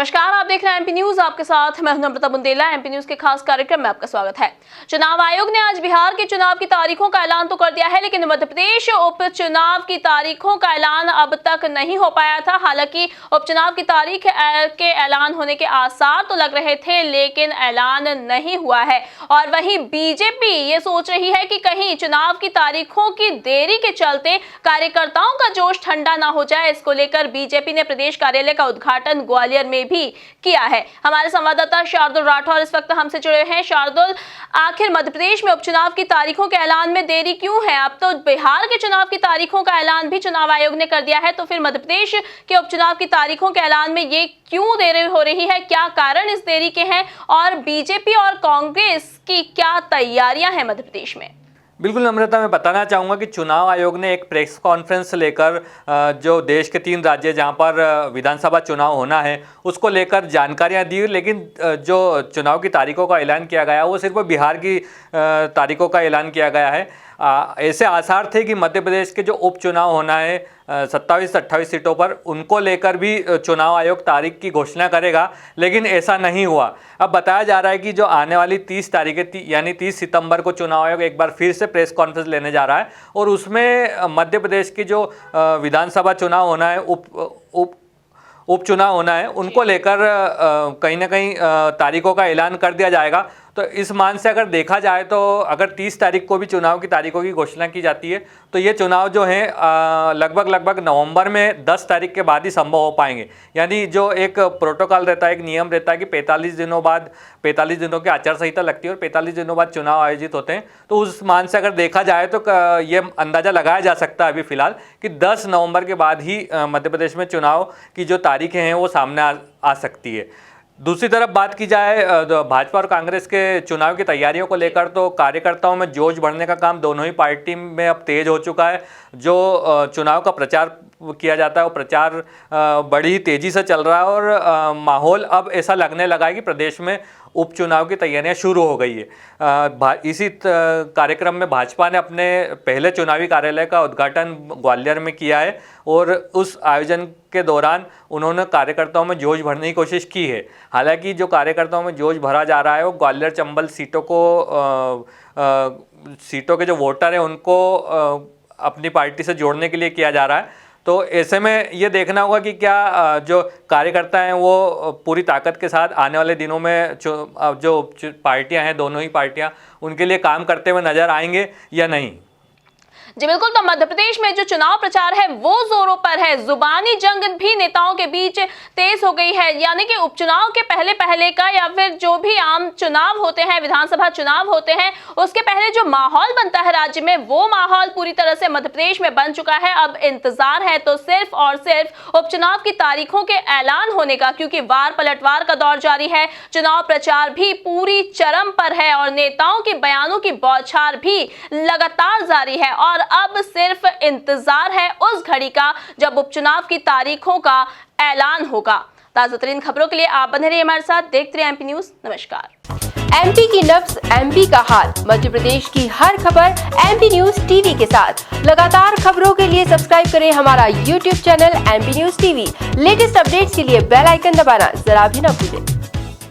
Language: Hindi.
नमस्कार, आप देख रहे हैं एमपी न्यूज। आपके साथ मैं नम्रता बुंदेला। एमपी न्यूज के खास कार्यक्रम में आपका स्वागत है। चुनाव आयोग ने आज बिहार के चुनाव की तारीखों का ऐलान तो कर दिया है, लेकिन मध्य प्रदेश उपचुनाव की तारीखों का ऐलान अब तक नहीं हो पाया था। हालांकि उपचुनाव की तारीख के ऐलान होने के आसार तो लग रहे थे, लेकिन ऐलान नहीं हुआ है। और वहीं बीजेपी ये सोच रही है कि कहीं चुनाव की तारीखों की देरी के चलते कार्यकर्ताओं का जोश ठंडा ना हो जाए। इसको लेकर बीजेपी ने प्रदेश कार्यालय का उद्घाटन ग्वालियर में भी किया है। हमारे संवाददाता शार्दुल राठौर इस वक्त हमसे जुड़े हैं। शार्दुल, आखिर मध्य प्रदेश में उपचुनाव की तारीखों के ऐलान में देरी क्यों है? अब तो बिहार के चुनाव की तारीखों का ऐलान भी चुनाव आयोग ने कर दिया है, तो फिर मध्य प्रदेश के उपचुनाव की तारीखों के ऐलान में ये क्यों देरी हो रही है? क्या कारण इस देरी के हैं और बीजेपी और कांग्रेस की क्या तैयारियां हैं मध्य प्रदेश में? बिल्कुल नम्रता, मैं बताना चाहूँगा कि चुनाव आयोग ने एक प्रेस कॉन्फ्रेंस लेकर जो देश के 3 राज्य जहाँ पर विधानसभा चुनाव होना है उसको लेकर जानकारियाँ दी, लेकिन जो चुनाव की तारीखों का ऐलान किया गया वो सिर्फ बिहार की तारीखों का ऐलान किया गया है। ऐसे आसार थे कि मध्य प्रदेश के जो उपचुनाव होना है 27-28 सीटों पर, उनको लेकर भी चुनाव आयोग तारीख की घोषणा करेगा, लेकिन ऐसा नहीं हुआ। अब बताया जा रहा है कि जो आने वाली 30 तारीख यानी 30 सितंबर को चुनाव आयोग एक बार फिर से प्रेस कॉन्फ्रेंस लेने जा रहा है और उसमें मध्य प्रदेश की जो विधानसभा चुनाव होना है, उपचुनाव होना है, उनको लेकर कहीं ना कहीं तारीखों का ऐलान कर दिया जाएगा। तो इस मान से अगर देखा जाए तो अगर 30 तारीख को भी चुनाव की तारीखों की घोषणा की जाती है तो ये चुनाव जो है लगभग नवंबर में 10 तारीख के बाद ही संभव हो पाएंगे। यानी जो एक प्रोटोकॉल रहता है, एक नियम रहता है कि 45 दिनों बाद 45 दिनों की आचार संहिता लगती है और 45 दिनों बाद चुनाव आयोजित होते हैं। तो उस मान से अगर देखा जाए तो ये अंदाज़ा लगाया जा सकता है अभी फ़िलहाल कि 10 नवंबर के बाद ही मध्य प्रदेश में चुनाव की जो तारीखें हैं वो सामने आ सकती है। दूसरी तरफ बात की जाए भाजपा और कांग्रेस के चुनाव की तैयारियों को लेकर, तो कार्यकर्ताओं में जोश बढ़ने का काम दोनों ही पार्टी में अब तेज हो चुका है। जो चुनाव का प्रचार किया जाता है वो प्रचार बड़ी तेज़ी से चल रहा है और माहौल अब ऐसा लगने लगा है कि प्रदेश में उपचुनाव की तैयारियां शुरू हो गई है। इसी कार्यक्रम में भाजपा ने अपने पहले चुनावी कार्यालय का उद्घाटन ग्वालियर में किया है और उस आयोजन के दौरान उन्होंने कार्यकर्ताओं में जोश भरने की कोशिश की है। हालांकि जो कार्यकर्ताओं में जोश भरा जा रहा है वो ग्वालियर चंबल सीटों के जो वोटर हैं उनको अपनी पार्टी से जोड़ने के लिए किया जा रहा है। तो ऐसे में ये देखना होगा कि क्या जो कार्यकर्ता हैं वो पूरी ताकत के साथ आने वाले दिनों में जो पार्टियां हैं, दोनों ही पार्टियां, उनके लिए काम करते हुए नजर आएंगे या नहीं। जी बिल्कुल, तो मध्य प्रदेश में जो चुनाव प्रचार है वो जोरों पर है। जुबानी जंग भी नेताओं के बीच तेज हो गई है। यानी कि उपचुनाव के पहले का या फिर जो भी आम चुनाव होते हैं, विधानसभा चुनाव होते हैं, उसके पहले जो माहौल बनता है राज्य में, वो माहौल पूरी तरह से मध्य प्रदेश में बन चुका है। अब इंतजार है तो सिर्फ और सिर्फ उपचुनाव की तारीखों के ऐलान होने का, क्योंकि वार पलटवार का दौर जारी है। चुनाव प्रचार भी पूरी चरम पर है और नेताओं के बयानों की बौछार भी लगातार जारी है। और अब सिर्फ इंतजार है उस घड़ी का जब उपचुनाव की तारीखों का ऐलान होगा। ताजा तरीन खबरों के लिए आप बने रहिए हमारे साथ, देखते रहिए एमपी न्यूज। नमस्कार। एमपी की नब्ज, एमपी का हाल, मध्य प्रदेश की हर खबर एमपी न्यूज टीवी के साथ। लगातार खबरों के लिए सब्सक्राइब करें हमारा YouTube channel MP news TV. Latest updates के लिए बेल आइकन दबाना जरा भी न भूलें।